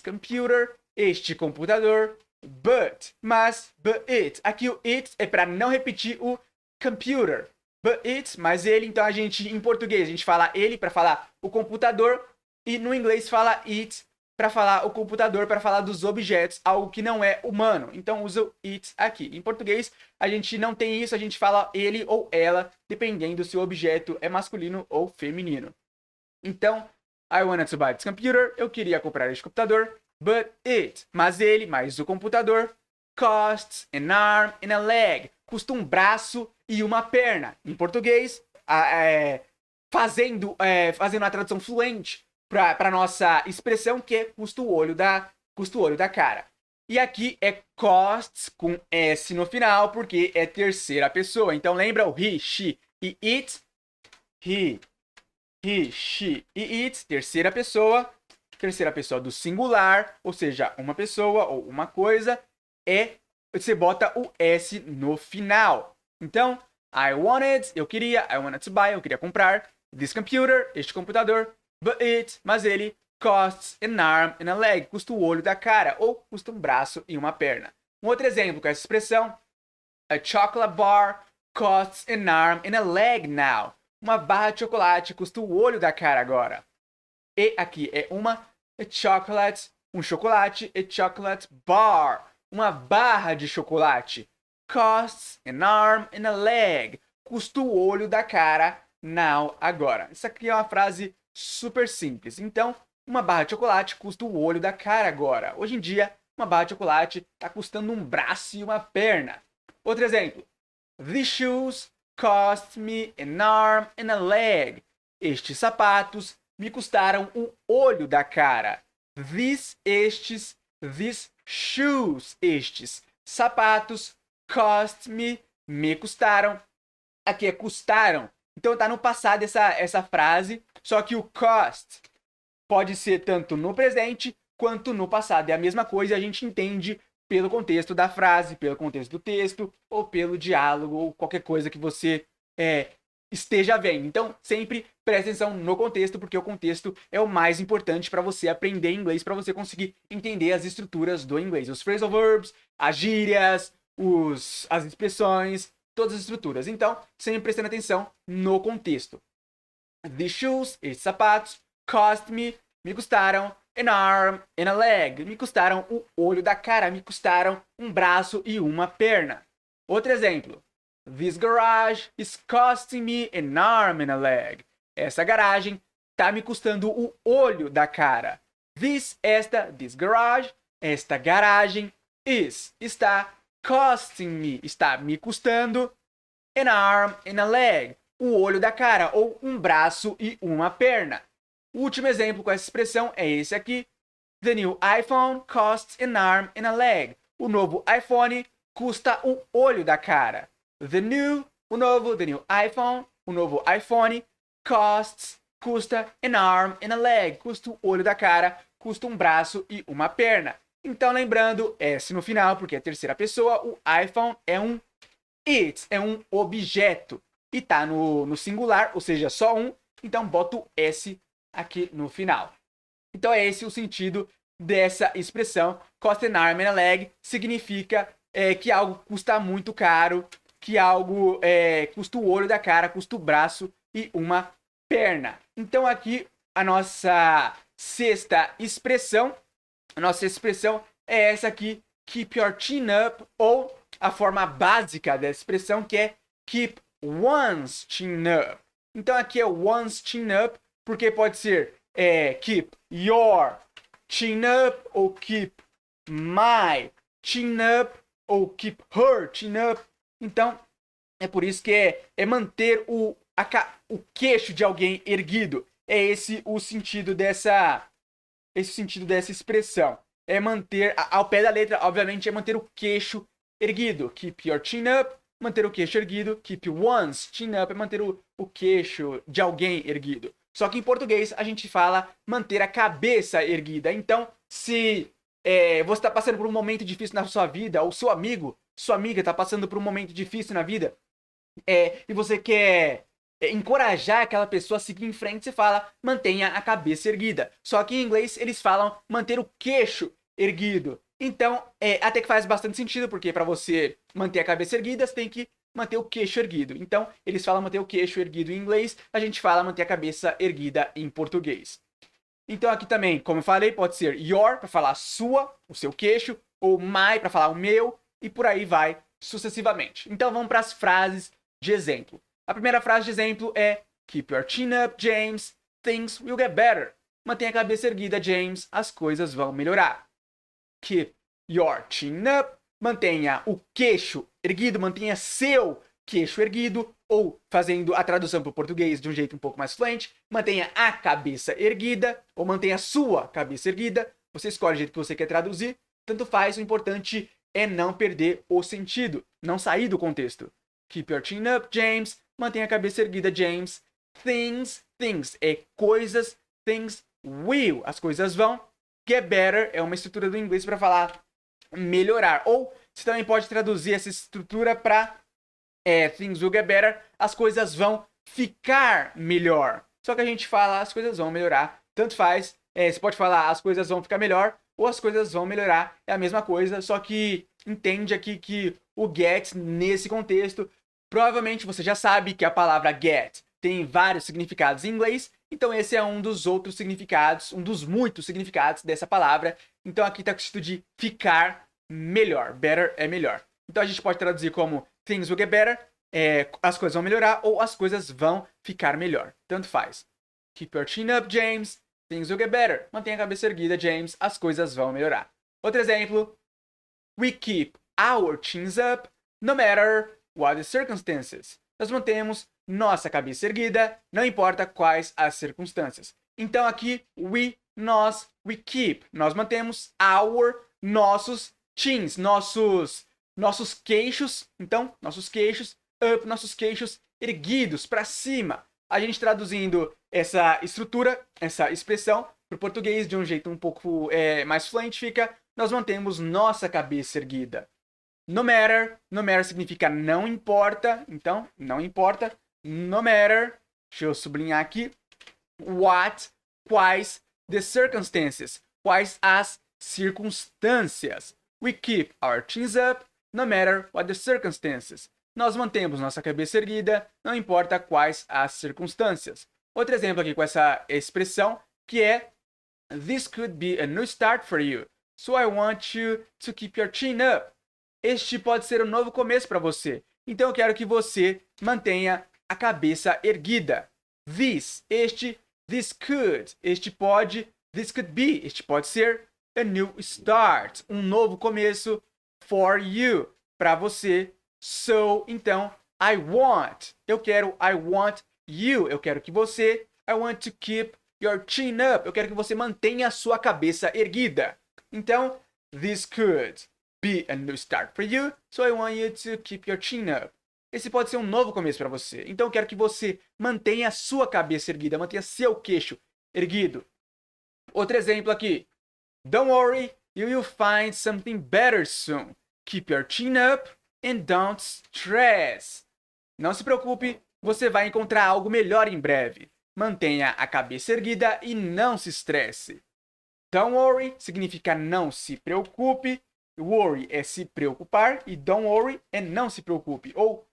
computer, este computador. But, mas, but it. Aqui o it é para não repetir o computer. But it, mas ele, então a gente, em português, a gente fala ele para falar o computador. E no inglês fala it para falar o computador, para falar dos objetos, algo que não é humano. Então usa o it aqui. Em português, a gente não tem isso, a gente fala ele ou ela, dependendo se o objeto é masculino ou feminino. Então, I wanted to buy this computer, eu queria comprar este computador, but it, mas ele, mais o computador, costs an arm and a leg, custa um braço e uma perna. Em português, fazendo a tradução fluente, para nossa expressão que é custa o olho da cara. E aqui é costs com S no final, porque é terceira pessoa. Então lembra o he, she e it? He, she e it, terceira pessoa do singular, ou seja, uma pessoa ou uma coisa, você bota o S no final. Então, I wanted, eu queria, I wanted to buy, eu queria comprar this computer, este computador. But it, mas ele, costs an arm and a leg, custa o olho da cara, ou custa um braço e uma perna. Um outro exemplo com essa expressão, a chocolate bar costs an arm and a leg now. Uma barra de chocolate custa o olho da cara agora. E aqui é um chocolate, a chocolate bar, uma barra de chocolate. Costs an arm and a leg, custa o olho da cara now agora. Isso aqui é uma frase super simples. Então, uma barra de chocolate custa o olho da cara agora. Hoje em dia, uma barra de chocolate está custando um braço e uma perna. Outro exemplo. These shoes cost me an arm and a leg. Estes sapatos me custaram o olho da cara. These shoes, estes sapatos, cost me custaram. Aqui é custaram. Então tá no passado essa frase, só que o cost pode ser tanto no presente quanto no passado. É a mesma coisa, a gente entende pelo contexto da frase, pelo contexto do texto, ou pelo diálogo, ou qualquer coisa que você esteja vendo. Então, sempre preste atenção no contexto, porque o contexto é o mais importante para você aprender inglês, para você conseguir entender as estruturas do inglês. Os phrasal verbs, as gírias, as expressões, todas as estruturas. Então, sempre prestando atenção no contexto. These shoes, estes sapatos, me custaram an arm and a leg. Me custaram o olho da cara, me custaram um braço e uma perna. Outro exemplo. This garage is costing me an arm and a leg. Essa garagem está me custando o olho da cara. This garage, esta garagem, está costing me, está me custando an arm and a leg, o olho da cara, ou um braço e uma perna. O último exemplo com essa expressão é esse aqui. The new iPhone costs an arm and a leg. O novo iPhone custa o olho da cara. The new iPhone custa an arm and a leg. Custa o olho da cara, custa um braço e uma perna. Então, lembrando, S no final, porque é a terceira pessoa, o iPhone é um objeto. E tá no singular, ou seja, só um, então bota o S aqui no final. Então é esse o sentido dessa expressão. Cost an arm and a leg significa que algo custa muito caro, que algo custa o olho da cara, custa o braço e uma perna. Então aqui a nossa sexta expressão, é essa aqui, keep your chin up, ou a forma básica dessa expressão, que é keep one's chin up. Então aqui é one's chin up, porque pode ser keep your chin up, ou keep my chin up, ou keep her chin up. Então é por isso que é manter o queixo de alguém erguido. É esse o sentido dessa expressão. É manter, ao pé da letra, obviamente, é manter o queixo erguido. Keep your chin up, manter o queixo erguido. Keep one's chin up, é manter o queixo de alguém erguido. Só que em português a gente fala manter a cabeça erguida. Então, se você está passando por um momento difícil na sua vida, ou seu amigo, sua amiga está passando por um momento difícil na vida, e você quer encorajar aquela pessoa a seguir em frente, você fala mantenha a cabeça erguida. Só que em inglês eles falam manter o queixo erguido. Então, até que faz bastante sentido, porque para você manter a cabeça erguida, você tem que manter o queixo erguido. Então, eles falam manter o queixo erguido em inglês, a gente fala manter a cabeça erguida em português. Então aqui também, como eu falei, pode ser your para falar sua, o seu queixo, ou my para falar o meu, e por aí vai sucessivamente. Então vamos para as frases de exemplo. A primeira frase de exemplo é keep your chin up, James, things will get better. Mantenha a cabeça erguida, James, as coisas vão melhorar. Keep your chin up, mantenha o queixo erguido, mantenha seu queixo erguido, ou fazendo a tradução para o português de um jeito um pouco mais fluente, mantenha a cabeça erguida, ou mantenha a sua cabeça erguida. Você escolhe o jeito que você quer traduzir, tanto faz, o importante é não perder o sentido, não sair do contexto. Keep your chin up, James. Mantenha a cabeça erguida, James. Things é coisas. Things will, as coisas vão. Get better é uma estrutura do inglês para falar melhorar. Ou você também pode traduzir essa estrutura para things will get better, as coisas vão ficar melhor. Só que a gente fala as coisas vão melhorar, tanto faz. Você pode falar as coisas vão ficar melhor ou as coisas vão melhorar, é a mesma coisa, só que entende aqui que o get nesse contexto, provavelmente você já sabe que a palavra get tem vários significados em inglês, então esse é um dos outros significados, um dos muitos significados dessa palavra. Então aqui está com o sentido de ficar melhor, better é melhor. Então a gente pode traduzir como things will get better, as coisas vão melhorar, ou as coisas vão ficar melhor, tanto faz. Keep your chin up, James. Things will get better. Mantenha a cabeça erguida, James. As coisas vão melhorar. Outro exemplo. We keep our chins up no matter what the circumstances. Nós mantemos nossa cabeça erguida, não importa quais as circunstâncias. Então aqui, we keep. Nós mantemos nossos chins, nossos queixos. Então, nossos queixos up, nossos queixos erguidos para cima. A gente traduzindo essa estrutura, essa expressão, para o português de um jeito um pouco mais fluente, fica nós mantemos nossa cabeça erguida. No matter significa não importa, então, não importa. No matter, deixa eu sublinhar aqui, quais the circumstances, quais as circunstâncias. We keep our chins up, no matter what the circumstances. Nós mantemos nossa cabeça erguida, não importa quais as circunstâncias. Outro exemplo aqui com essa expressão, que é this could be a new start for you, so I want you to keep your chin up. Este pode ser um novo começo para você, então eu quero que você mantenha a cabeça erguida. This could, este pode, this could be, este pode ser a new start, um novo começo for you, para você. So, então, I want you, eu quero que você, I want to keep your chin up, eu quero que você mantenha a sua cabeça erguida. Então, this could be a new start for you, so I want you to keep your chin up. Esse pode ser um novo começo para você. Então, eu quero que você mantenha a sua cabeça erguida, mantenha seu queixo erguido. Outro exemplo aqui. Don't worry, you will find something better soon. Keep your chin up and don't stress. Não se preocupe, você vai encontrar algo melhor em breve. Mantenha a cabeça erguida e não se estresse. Don't worry significa não se preocupe. Worry é se preocupar e don't worry é não se preocupe. Ou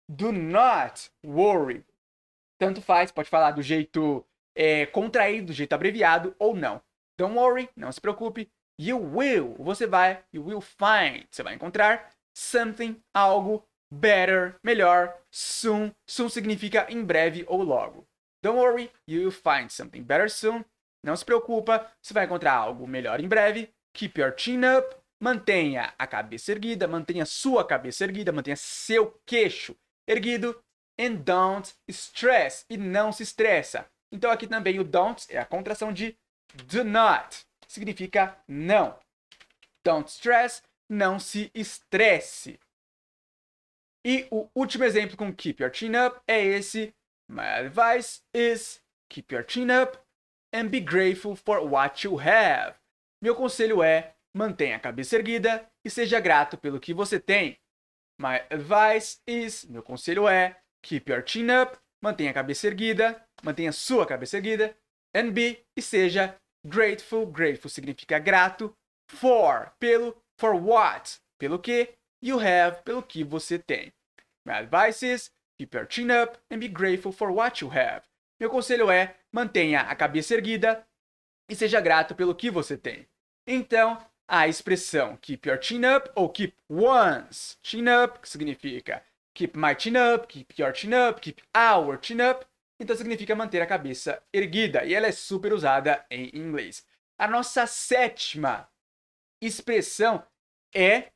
do not worry. Tanto faz, pode falar do jeito contraído, do jeito abreviado ou não. Don't worry, não se preocupe. You will, you will find, você vai encontrar something, algo, better, melhor, soon. Soon significa em breve ou logo. Don't worry, you will find something better soon. Não se preocupa, você vai encontrar algo melhor em breve. Keep your chin up, mantenha a cabeça erguida, mantenha sua cabeça erguida, mantenha seu queixo erguido. And don't stress, e não se estressa. Então aqui também o don't é a contração de do not, significa não. Don't stress, não se estresse. E o último exemplo com keep your chin up é esse. My advice is keep your chin up and be grateful for what you have. Meu conselho é mantenha a cabeça erguida e seja grato pelo que você tem. My advice is, meu conselho é keep your chin up, mantenha a cabeça erguida, mantenha sua cabeça erguida, and be, e seja grateful. Grateful significa grato, for what, pelo que, you have, pelo que você tem. My advice is keep your chin up and be grateful for what you have. Meu conselho é mantenha a cabeça erguida e seja grato pelo que você tem. Então, a expressão keep your chin up ou keep one's chin up, que significa keep my chin up, keep your chin up, keep our chin up. Então significa manter a cabeça erguida e ela é super usada em inglês. A nossa sétima expressão é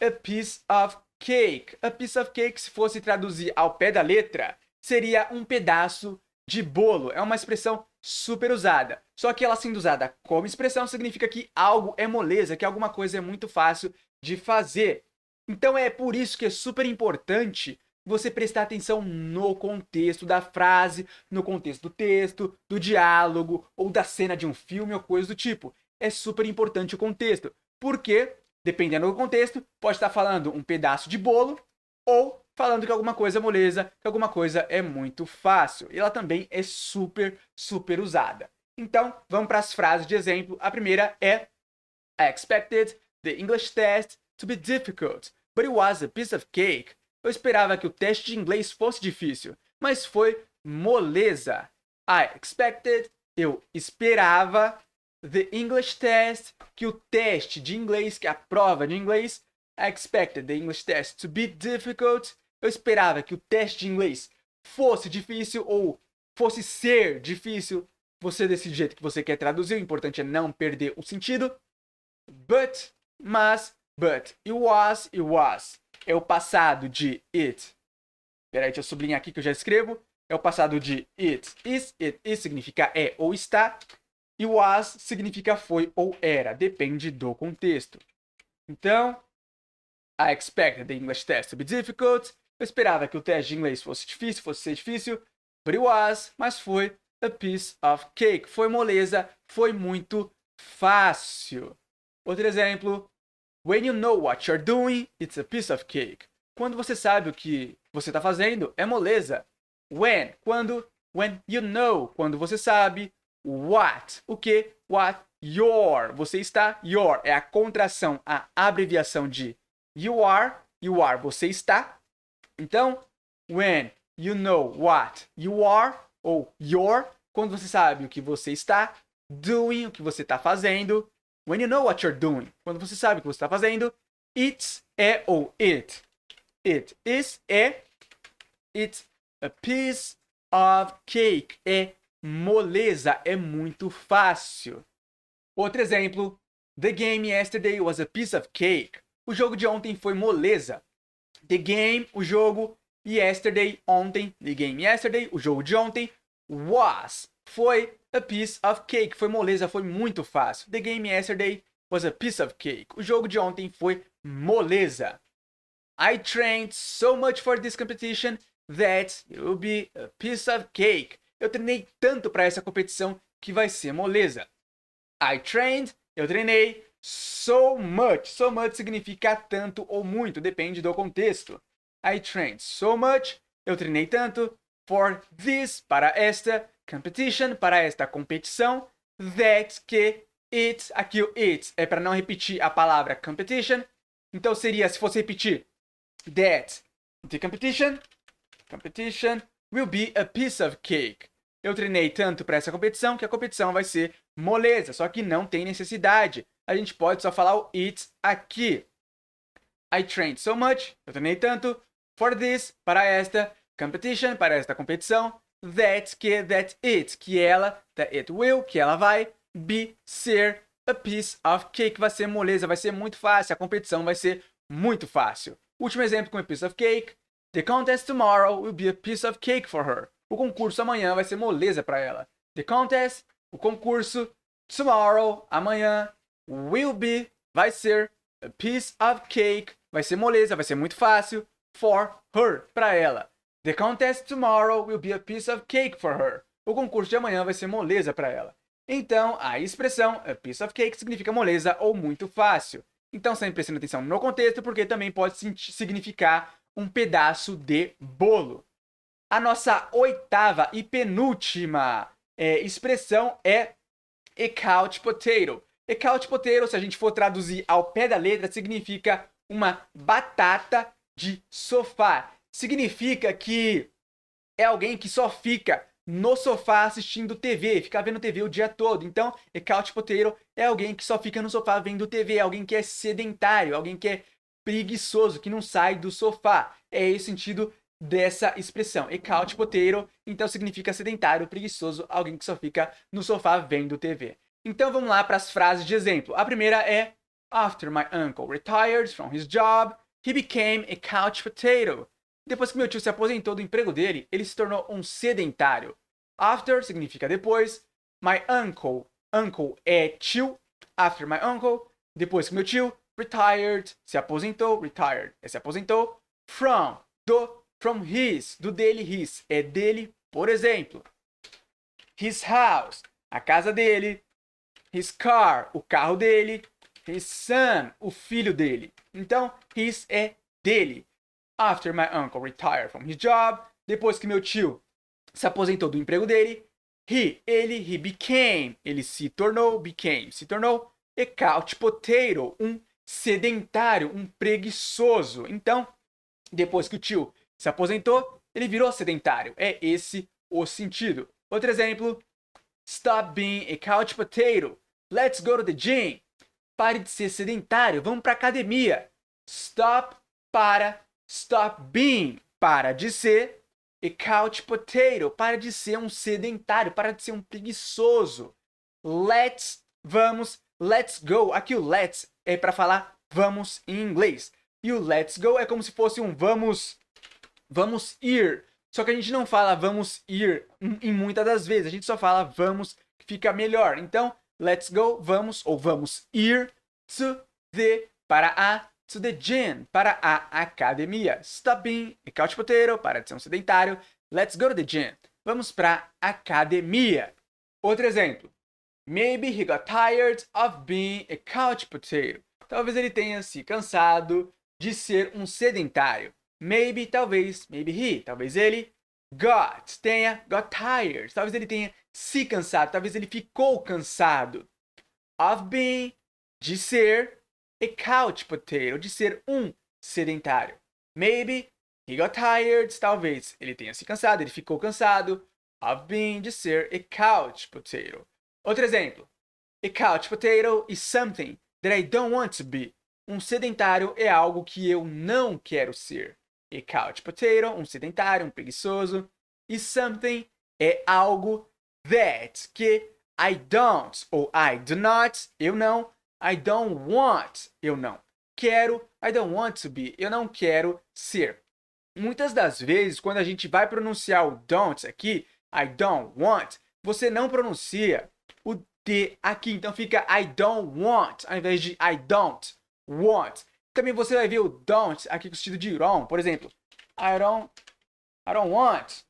a piece of cake. A piece of cake, se fosse traduzir ao pé da letra, seria um pedaço de bolo. É uma expressão super usada. Só que ela sendo usada como expressão significa que algo é moleza, que alguma coisa é muito fácil de fazer. Então é por isso que é super importante você prestar atenção no contexto da frase, no contexto do texto, do diálogo, ou da cena de um filme ou coisa do tipo. É super importante o contexto, porque, dependendo do contexto, pode estar falando um pedaço de bolo, ou falando que alguma coisa é moleza, que alguma coisa é muito fácil. E ela também é super, super usada. Então, vamos para as frases de exemplo. A primeira é I expected the English test to be difficult, but it was a piece of cake. Eu esperava que o teste de inglês fosse difícil, mas foi moleza. I expected, eu esperava, the English test, que o teste de inglês, que a prova de inglês, I expected the English test to be difficult. Eu esperava que o teste de inglês fosse difícil ou fosse ser difícil. Você decide do jeito que você quer traduzir, o importante é não perder o sentido. But, it was. É o passado de it. Peraí, deixa eu sublinhar aqui que eu já escrevo. É o passado de it is significa é ou está. E was significa foi ou era. Depende do contexto. Então, I expected the English test to be difficult. Eu esperava que o teste de inglês fosse ser difícil. But it was, mas foi a piece of cake. Foi moleza, foi muito fácil. Outro exemplo. When you know what you're doing, it's a piece of cake. Quando você sabe o que você está fazendo, é moleza. When, quando. When you know, quando você sabe. What, o que? What, your. Você está, your. É a contração, a abreviação de you are, você está. Então, when you know what you are, ou your, quando você sabe o que você está, doing, o que você está fazendo. When you know what you're doing, quando você sabe o que você está fazendo, it's é ou it. It is it's a piece of cake. É moleza, é muito fácil. Outro exemplo, the game yesterday was a piece of cake. O jogo de ontem foi moleza. The game, o jogo, yesterday, ontem. The game yesterday, o jogo de ontem, was, foi a piece of cake. Foi moleza, foi muito fácil. The game yesterday was a piece of cake. O jogo de ontem foi moleza. I trained so much for this competition that it will be a piece of cake. Eu treinei tanto para essa competição que vai ser moleza. I trained, eu treinei, so much. So much significa tanto ou muito, depende do contexto. I trained so much, eu treinei tanto, for this, para esta competition, para esta competição, that, que, it, aqui o it é para não repetir a palavra competition. Então seria, se fosse repetir, that, the competition, will be a piece of cake. Eu treinei tanto para essa competição que a competição vai ser moleza, só que não tem necessidade. A gente pode só falar o it aqui. I trained so much, eu treinei tanto, for this, para esta, competition, para esta competição, that it, que ela, that it will, que ela vai, be, ser, a piece of cake, vai ser moleza, vai ser muito fácil, a competição vai ser muito fácil. Último exemplo com a piece of cake, the contest tomorrow will be a piece of cake for her. O concurso amanhã vai ser moleza para ela. The contest, o concurso, tomorrow, amanhã, will be, vai ser, a piece of cake, vai ser moleza, vai ser muito fácil, for her, para ela. The contest tomorrow will be a piece of cake for her. O concurso de amanhã vai ser moleza para ela. Então, a expressão a piece of cake significa moleza ou muito fácil. Então, sempre prestando atenção no contexto, porque também pode significar um pedaço de bolo. A nossa oitava e penúltima expressão é a couch potato. A couch potato, se a gente for traduzir ao pé da letra, significa uma batata de sofá. Significa que é alguém que só fica no sofá assistindo TV, fica vendo TV o dia todo. Então, a couch potato é alguém que só fica no sofá vendo TV, alguém que é sedentário, alguém que é preguiçoso, que não sai do sofá. É esse o sentido dessa expressão. A couch potato, então, significa sedentário, preguiçoso, alguém que só fica no sofá vendo TV. Então, vamos lá para as frases de exemplo. A primeira é: After my uncle retired from his job, he became a couch potato. Depois que meu tio se aposentou do emprego dele, ele se tornou um sedentário. After significa depois. My uncle. Uncle é tio. After my uncle. Depois que meu tio. Retired. Se aposentou. Retired é se aposentou. From. Do. From his. Do dele. His é dele. Por exemplo. His house. A casa dele. His car. O carro dele. His son. O filho dele. Então, his é dele. After my uncle retired from his job, depois que meu tio se aposentou do emprego dele, he became, ele se tornou, se tornou, a couch potato, um sedentário, um preguiçoso. Então, depois que o tio se aposentou, ele virou sedentário. É esse o sentido. Outro exemplo, stop being a couch potato, let's go to the gym. Pare de ser sedentário, vamos para academia. Stop, para. Stop being, para de ser, a couch potato, para de ser um sedentário, para de ser um preguiçoso. Let's, vamos, let's go. Aqui o let's é para falar vamos em inglês. E o let's go é como se fosse um vamos ir. Só que a gente não fala vamos ir em muitas das vezes, a gente só fala vamos, que fica melhor. Então, let's go, vamos, ou vamos ir to the, para a, to the gym, para a academia. Stop being a couch potato, para de ser um sedentário. Let's go to the gym. Vamos para a academia. Outro exemplo. Maybe he got tired of being a couch potato. Talvez ele tenha se cansado de ser um sedentário. Maybe, talvez, maybe he, talvez ele got tired. Talvez ele tenha se cansado, talvez ele ficou cansado. Of being, de ser, a couch potato, de ser um sedentário. Maybe he got tired, talvez ele tenha se cansado, ele ficou cansado. Of being, de ser, a couch potato. Outro exemplo. A couch potato is something that I don't want to be. Um sedentário é algo que eu não quero ser. A couch potato, um sedentário, um preguiçoso. E something é algo that, que I don't, ou I do not, eu não. I don't want, eu não quero. I don't want to be, eu não quero ser. Muitas das vezes, quando a gente vai pronunciar o don't aqui, I don't want, você não pronuncia o D aqui. Então fica I don't want, ao invés de I don't want. Também você vai ver o don't aqui com o sentido de wrong. Por exemplo, I don't want,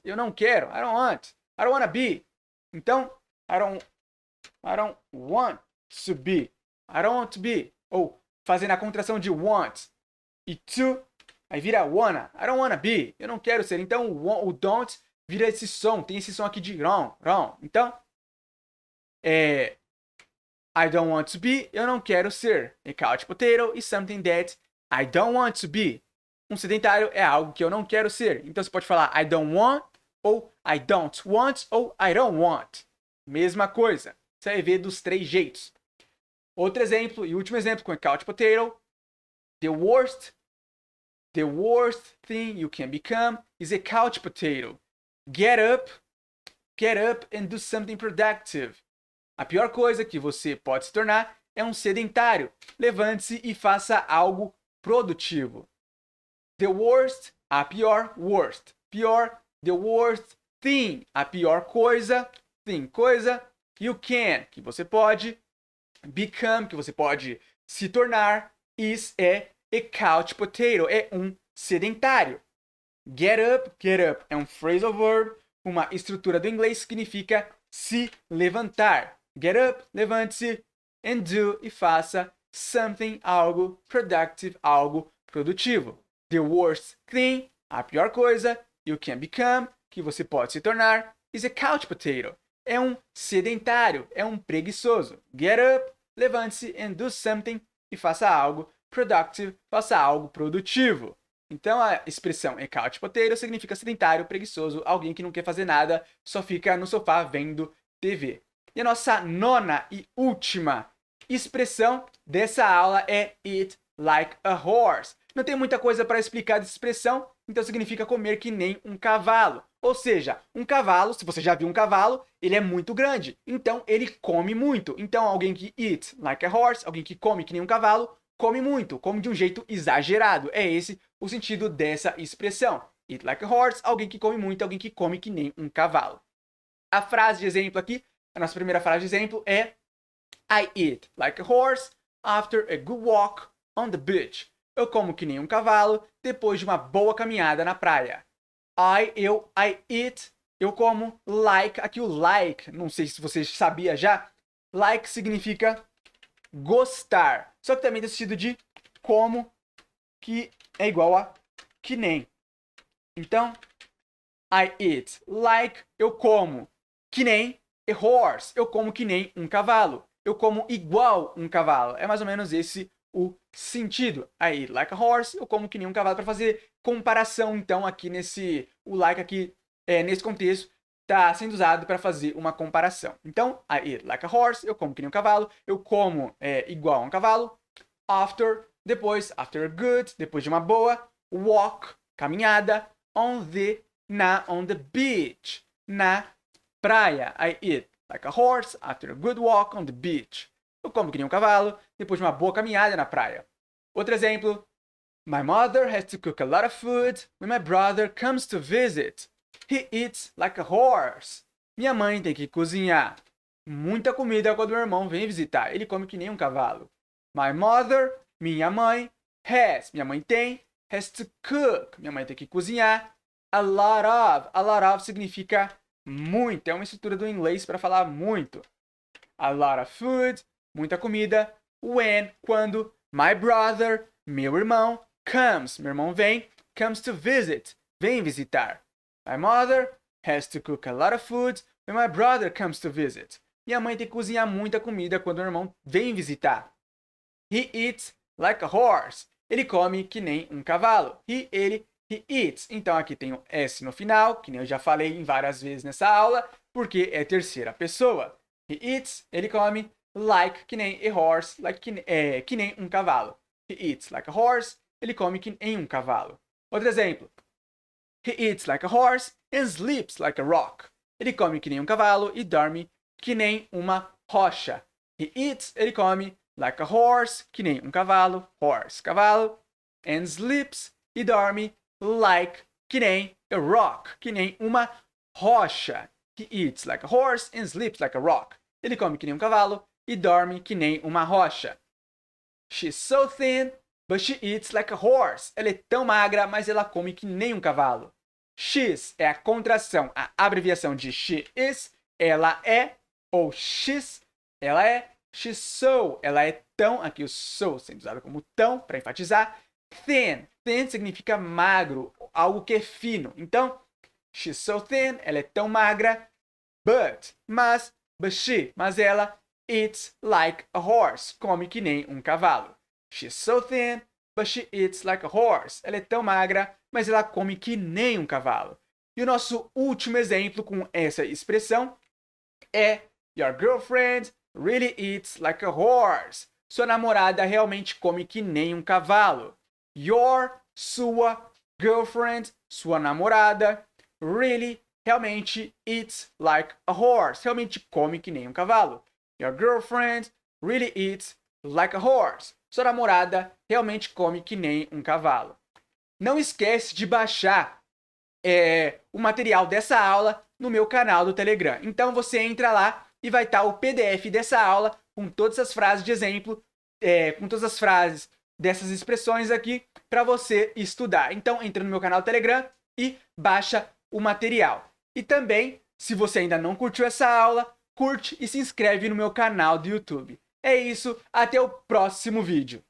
eu não quero, I don't wanna be. Então, I don't want to be, I don't want to be. Ou fazendo a contração de want e to, aí vira wanna, I don't wanna be, eu não quero ser. Então o don't vira esse som, tem esse som aqui de wrong. Então, I don't want to be, eu não quero ser. A couch potato is something that I don't want to be. Um sedentário é algo que eu não quero ser. Então você pode falar I don't want, ou I don't want, ou I don't want. Mesma coisa. Você vai ver dos 3 jeitos. Outro exemplo, e último exemplo com a couch potato. The worst thing you can become is a couch potato. Get up and do something productive. A pior coisa que você pode se tornar é um sedentário. Levante-se e faça algo produtivo. The worst, a pior, worst. Pior, the worst thing, a pior coisa, thing, coisa. You can, que você pode. Become, que você pode se tornar. Is, é a couch potato, é um sedentário. Get up é um phrasal verb, uma estrutura do inglês que significa se levantar. Get up, levante-se, and do, e faça something, algo productive, algo produtivo. The worst thing, a pior coisa, you can become, que você pode se tornar, is a couch potato. É um sedentário, é um preguiçoso. Get up, levante-se, and do something, e faça algo productive, faça algo produtivo. Então a expressão a couch potato significa sedentário, preguiçoso, alguém que não quer fazer nada, só fica no sofá vendo TV. E a nossa nona e última expressão dessa aula é eat like a horse. Não tem muita coisa para explicar dessa expressão, então significa comer que nem um cavalo. Ou seja, um cavalo, se você já viu um cavalo, ele é muito grande, então ele come muito. Então alguém que eat like a horse, alguém que come que nem um cavalo, come muito, come de um jeito exagerado. É esse o sentido dessa expressão. Eat like a horse, alguém que come muito, alguém que come que nem um cavalo. A frase de exemplo aqui, a nossa primeira frase de exemplo é I eat like a horse after a good walk on the beach. Eu como que nem um cavalo depois de uma boa caminhada na praia. I eat, eu como like, aqui o like, não sei se você sabia já, like significa gostar, só que também tem sentido de como, que é igual a que nem. Então, I eat like, eu como que nem a horse, eu como que nem um cavalo, eu como igual um cavalo, é mais ou menos esse o sentido. I eat like a horse, eu como que nem um cavalo, para fazer comparação, então, aqui nesse, o like aqui, nesse contexto, está sendo usado para fazer uma comparação. Então, I eat like a horse, eu como que nem um cavalo, eu como igual a um cavalo. After, depois, after a good, depois de uma boa, walk, caminhada, on the beach, na praia. I eat like a horse after a good walk on the beach. Eu como que nem um cavalo depois de uma boa caminhada na praia. Outro exemplo. My mother has to cook a lot of food when my brother comes to visit. He eats like a horse. Minha mãe tem que cozinhar muita comida quando meu irmão vem visitar. Ele come que nem um cavalo. My mother, minha mãe, minha mãe tem, has to cook. Minha mãe tem que cozinhar. A lot of. A lot of significa muito. É uma estrutura do inglês para falar muito. A lot of food, muita comida. When, quando. My brother, meu irmão, meu irmão vem, comes to visit, vem visitar. My mother has to cook a lot of food when my brother comes to visit. Minha mãe tem que cozinhar muita comida quando o irmão vem visitar. He eats like a horse. Ele come que nem um cavalo. He eats. Então aqui tem o S no final, que nem eu já falei em várias vezes nessa aula, porque é terceira pessoa. He eats, ele come, like, que nem a horse, like, que nem um cavalo. He eats like a horse, ele come que nem um cavalo. Outro exemplo. He eats like a horse and sleeps like a rock. Ele come que nem um cavalo e dorme que nem uma rocha. He eats, ele come, like a horse, que nem um cavalo, horse, cavalo. And sleeps, e dorme, like, que nem a rock, que nem uma rocha. He eats like a horse and sleeps like a rock. Ele come que nem um cavalo e dorme que nem uma rocha. She's so thin, but she eats like a horse. Ela é tão magra, mas ela come que nem um cavalo. She's é a contração, a abreviação de she is, ela é, ou she's, ela é. She's so, ela é tão, aqui o so sendo usado como tão, para enfatizar. Thin, thin significa magro, algo que é fino. Então, she's so thin, ela é tão magra, but ela eats like a horse, come que nem um cavalo. She's so thin, but she eats like a horse. Ela é tão magra, mas ela come que nem um cavalo. E o nosso último exemplo com essa expressão é Your girlfriend really eats like a horse. Sua namorada realmente come que nem um cavalo. Your, sua, girlfriend, sua namorada, really, realmente eats like a horse. Realmente come que nem um cavalo. Your girlfriend really eats like a horse. Sua namorada realmente come que nem um cavalo. Não esquece de baixar o material dessa aula no meu canal do Telegram. Então você entra lá e vai estar o PDF dessa aula com todas as frases de exemplo, com todas as frases dessas expressões aqui para você estudar. Então entra no meu canal do Telegram e baixa o material. E também, se você ainda não curtiu essa aula, curte e se inscreve no meu canal do YouTube. É isso, até o próximo vídeo.